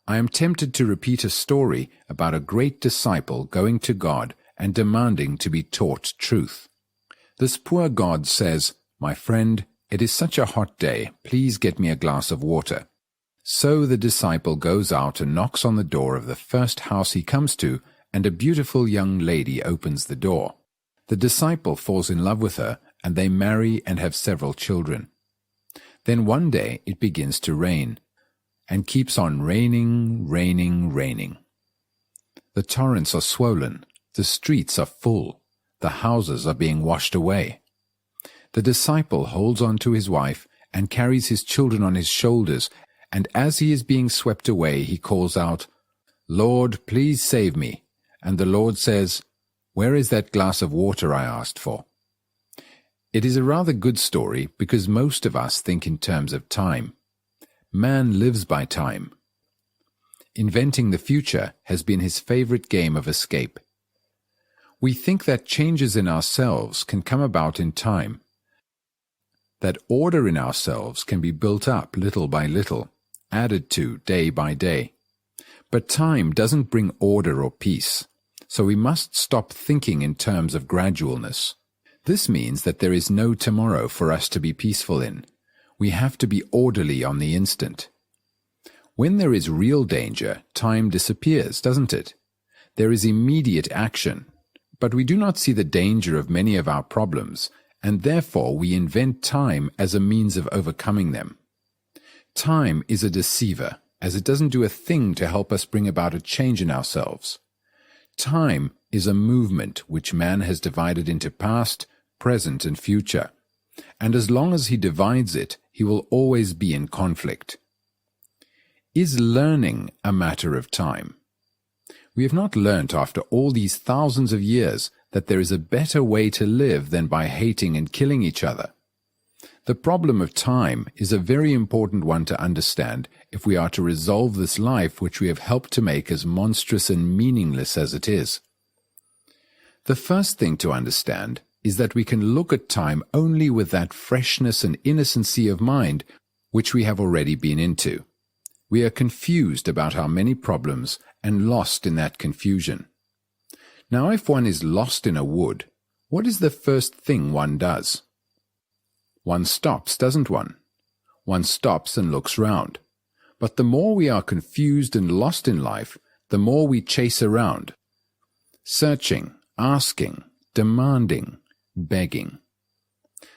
I am tempted to repeat a story about a great disciple going to God and demanding to be taught truth. This poor God says, "My friend, it is such a hot day, please get me a glass of water." So the disciple goes out and knocks on the door of the first house he comes to, and a beautiful young lady opens the door. The disciple falls in love with her, and they marry and have several children. Then one day it begins to rain, and keeps on raining, raining, raining. The torrents are swollen, the streets are full, the houses are being washed away. The disciple holds on to his wife and carries his children on his shoulders, and as he is being swept away, he calls out, "Lord, please save me." And the Lord says, "Where is that glass of water I asked for?" It is a rather good story because most of us think in terms of time. Man lives by time. Inventing the future has been his favorite game of escape. We think that changes in ourselves can come about in time, that order in ourselves can be built up little by little, added to day by day. But time doesn't bring order or peace, so we must stop thinking in terms of gradualness. This means that there is no tomorrow for us to be peaceful in. We have to be orderly on the instant. When there is real danger, time disappears, doesn't it? There is immediate action, but we do not see the danger of many of our problems, and therefore we invent time as a means of overcoming them. Time is a deceiver, as it doesn't do a thing to help us bring about a change in ourselves. Time is a movement which man has divided into past, present, and future, and as long as he divides it, he will always be in conflict. Is learning a matter of time? We have not learnt after all these thousands of years that there is a better way to live than by hating and killing each other. The problem of time is a very important one to understand if we are to resolve this life which we have helped to make as monstrous and meaningless as it is. The first thing to understand is that we can look at time only with that freshness and innocency of mind which we have already been into. We are confused about our many problems and lost in that confusion. Now, if one is lost in a wood, what is the first thing one does? One stops, doesn't one? One stops and looks round. But the more we are confused and lost in life, the more we chase around, searching, asking, demanding, begging.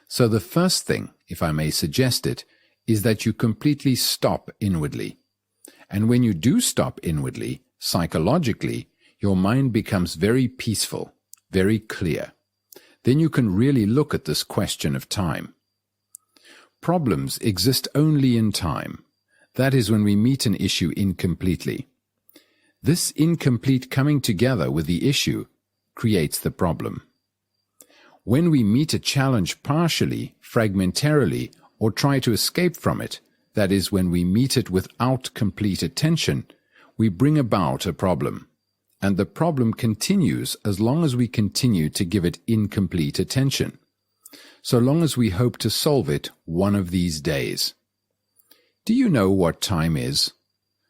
So the first thing, if I may suggest it, is that you completely stop inwardly. And when you do stop inwardly, psychologically, your mind becomes very peaceful, very clear. Then you can really look at this question of time. Problems exist only in time. That is when we meet an issue incompletely. This incomplete coming together with the issue creates the problem. When we meet a challenge partially, fragmentarily, or try to escape from it, that is, when we meet it without complete attention, we bring about a problem. And the problem continues as long as we continue to give it incomplete attention, so long as we hope to solve it one of these days. Do you know what time is?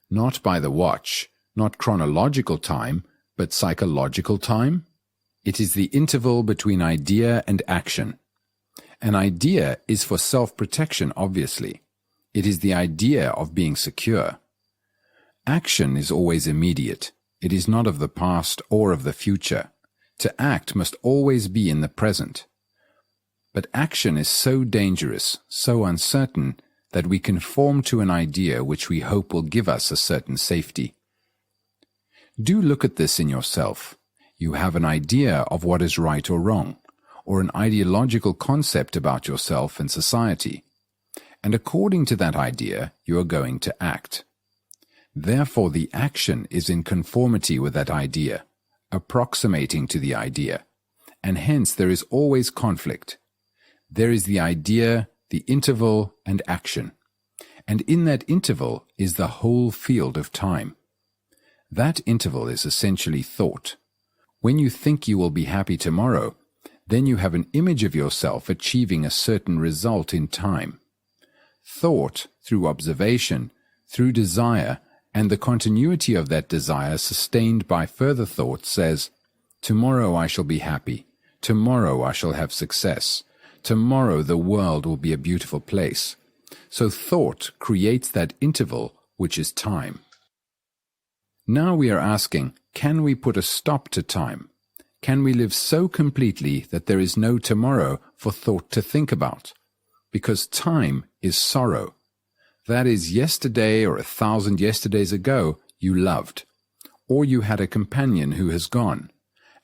Not by the watch, not chronological time, but psychological time? It is the interval between idea and action. An idea is for self-protection, obviously. It is the idea of being secure. Action is always immediate. It is not of the past or of the future. To act must always be in the present. But action is so dangerous, so uncertain, that we conform to an idea which we hope will give us a certain safety. Do look at this in yourself. You have an idea of what is right or wrong, or an ideological concept about yourself and society, and according to that idea you are going to act. Therefore the action is in conformity with that idea, approximating to the idea, and hence there is always conflict. There is the idea, the interval, and action, and in that interval is the whole field of time. That interval is essentially thought. When you think you will be happy tomorrow, then you have an image of yourself achieving a certain result in time. Thought, through observation, through desire, and the continuity of that desire sustained by further thought says, tomorrow I shall be happy, tomorrow I shall have success, tomorrow the world will be a beautiful place. So thought creates that interval, which is time. Now we are asking, can we put a stop to time? Can we live so completely that there is no tomorrow for thought to think about? Because time is sorrow. That is, yesterday or 1,000 yesterdays ago you loved, or you had a companion who has gone,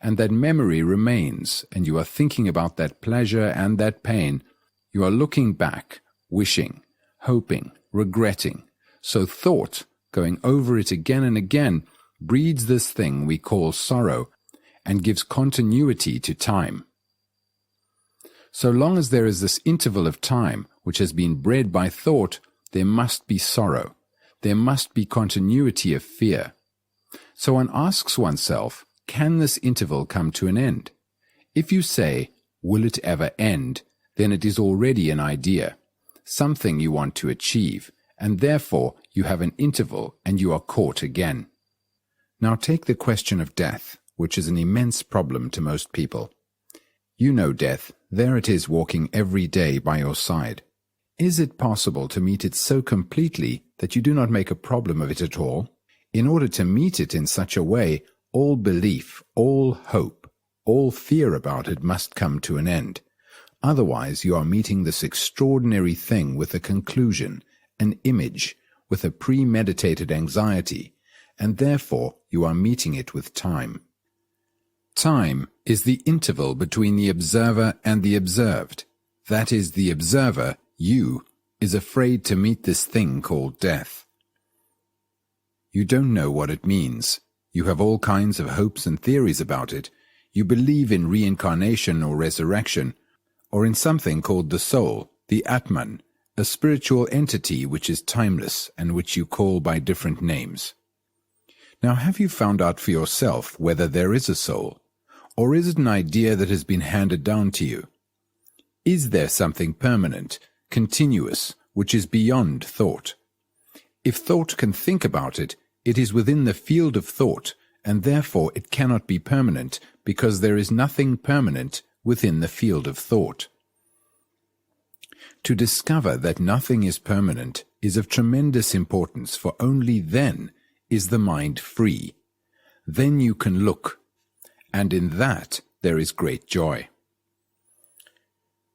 and that memory remains, and you are thinking about that pleasure and that pain. You are looking back, wishing, hoping, regretting. So thought, going over it again and again, breeds this thing we call sorrow and gives continuity to time. So long as there is this interval of time which has been bred by thought, there must be sorrow. There must be continuity of fear. So one asks oneself, can this interval come to an end? If you say, will it ever end, then it is already an idea, something you want to achieve, and therefore you have an interval and you are caught again. Now take the question of death, which is an immense problem to most people. You know death, there it is walking every day by your side. Is it possible to meet it so completely that you do not make a problem of it at all? In order to meet it in such a way, all belief, all hope, all fear about it must come to an end. Otherwise you are meeting this extraordinary thing with a conclusion, an image, with a premeditated anxiety, and therefore you are meeting it with time. Time is the interval between the observer and the observed. That is, the observer, you, is afraid to meet this thing called death. You don't know what it means. You have all kinds of hopes and theories about it. You believe in reincarnation or resurrection, or in something called the soul, the Atman, a spiritual entity which is timeless and which you call by different names. Now have you found out for yourself whether there is a soul, or is it an idea that has been handed down to you? Is there something permanent, continuous, which is beyond thought? If thought can think about it, it is within the field of thought, and therefore it cannot be permanent, because there is nothing permanent within the field of thought. To discover that nothing is permanent is of tremendous importance, for only then is the mind free. Then you can look, and in that there is great joy.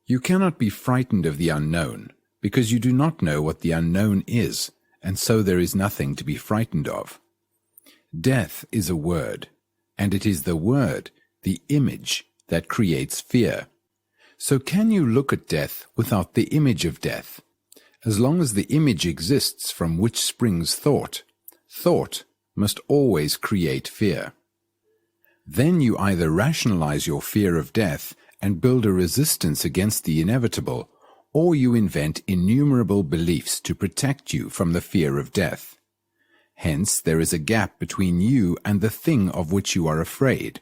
You cannot be frightened of the unknown, because you do not know what the unknown is, and so there is nothing to be frightened of. Death is a word, and it is the word, the image, that creates fear. So can you look at death without the image of death? As long as the image exists from which springs thought, thought must always create fear. Then you either rationalize your fear of death and build a resistance against the inevitable, or you invent innumerable beliefs to protect you from the fear of death. Hence there is a gap between you and the thing of which you are afraid.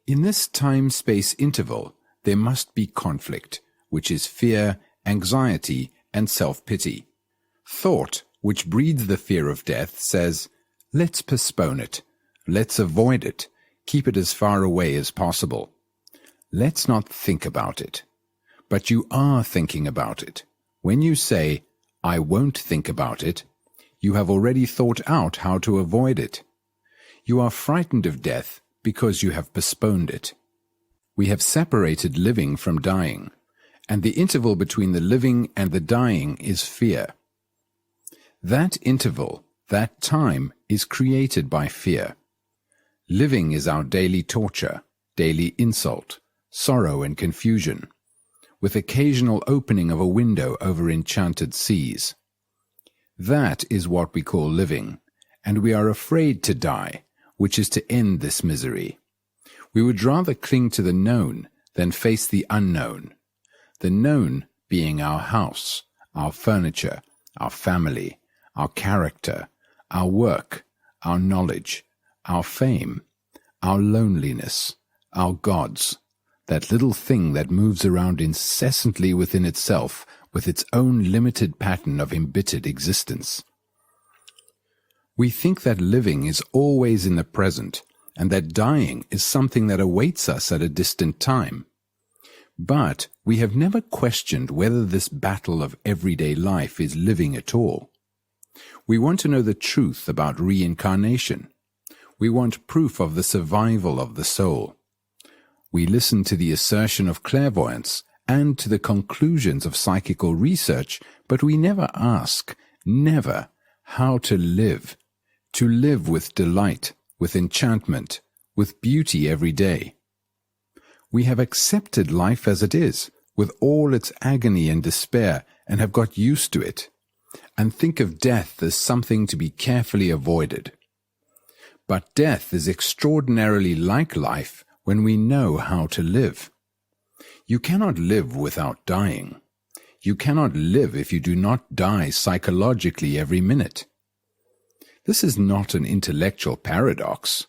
In this time-space interval, there must be conflict, which is fear, anxiety, and self-pity. Thought, which breeds the fear of death, says, let's postpone it, let's avoid it, keep it as far away as possible. Let's not think about it. But you are thinking about it. When you say, I won't think about it, you have already thought out how to avoid it. You are frightened of death because you have postponed it. We have separated living from dying, and the interval between the living and the dying is fear. That interval, that time, is created by fear. Living is our daily torture, daily insult, sorrow and confusion, with occasional opening of a window over enchanted seas. That is what we call living, and we are afraid to die, which is to end this misery. We would rather cling to the known than face the unknown, the known being our house, our furniture, our family, our character, our work, our knowledge, our fame, our loneliness, our gods, that little thing that moves around incessantly within itself with its own limited pattern of embittered existence. We think that living is always in the present, and that dying is something that awaits us at a distant time. But we have never questioned whether this battle of everyday life is living at all. We want to know the truth about reincarnation. We want proof of the survival of the soul. We listen to the assertion of clairvoyance and to the conclusions of psychical research, but we never ask, never, how to live with delight, with enchantment, with beauty every day. We have accepted life as it is, with all its agony and despair, and have got used to it, and think of death as something to be carefully avoided. But death is extraordinarily like life when we know how to live. You cannot live without dying. You cannot live if you do not die psychologically every minute. This is not an intellectual paradox.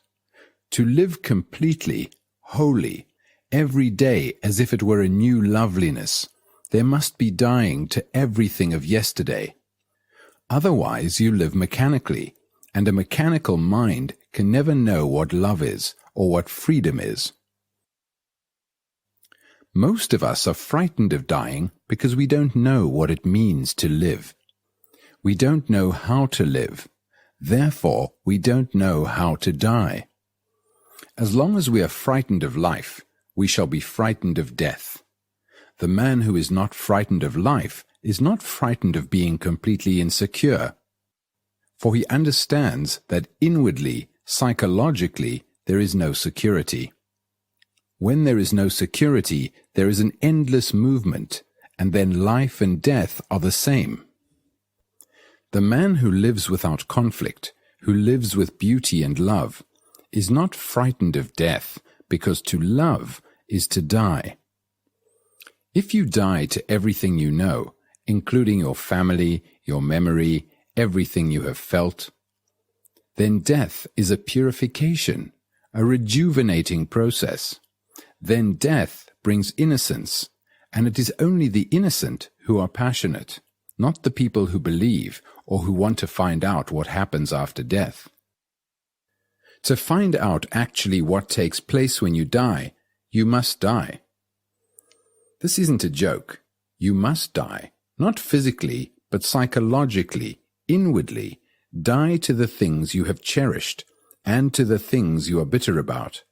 To live completely, wholly, every day as if it were a new loveliness, there must be dying to everything of yesterday. Otherwise you live mechanically, and a mechanical mind can never know what love is or what freedom is. Most of us are frightened of dying because we don't know what it means to live. We don't know how to live. Therefore, we don't know how to die. As long as we are frightened of life, we shall be frightened of death. The man who is not frightened of life is not frightened of being completely insecure, for he understands that inwardly, psychologically, there is no security. When there is no security, there is an endless movement, and then life and death are the same. The man who lives without conflict, who lives with beauty and love, is not frightened of death, because to love is to die. If you die to everything you know, including your family, your memory, everything you have felt, then death is a purification, a rejuvenating process. Then death brings innocence, and it is only the innocent who are passionate, not the people who believe or who want to find out what happens after death. To find out actually what takes place when you die, you must die. This isn't a joke. You must die, not physically, but psychologically, inwardly. Die to the things you have cherished and to the things you are bitter about.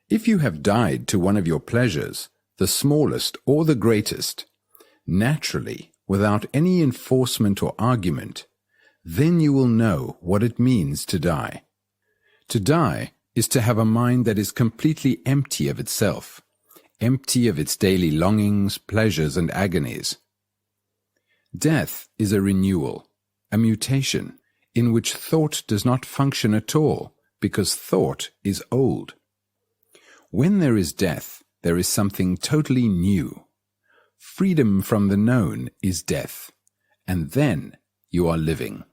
If you have died to one of your pleasures, the smallest or the greatest, naturally, without any enforcement or argument, then you will know what it means to die. To die is to have a mind that is completely empty of itself, empty of its daily longings, pleasures, and agonies. Death is a renewal, a mutation, in which thought does not function at all, because thought is old. When there is death, there is something totally new. Freedom from the known is death, and then you are living.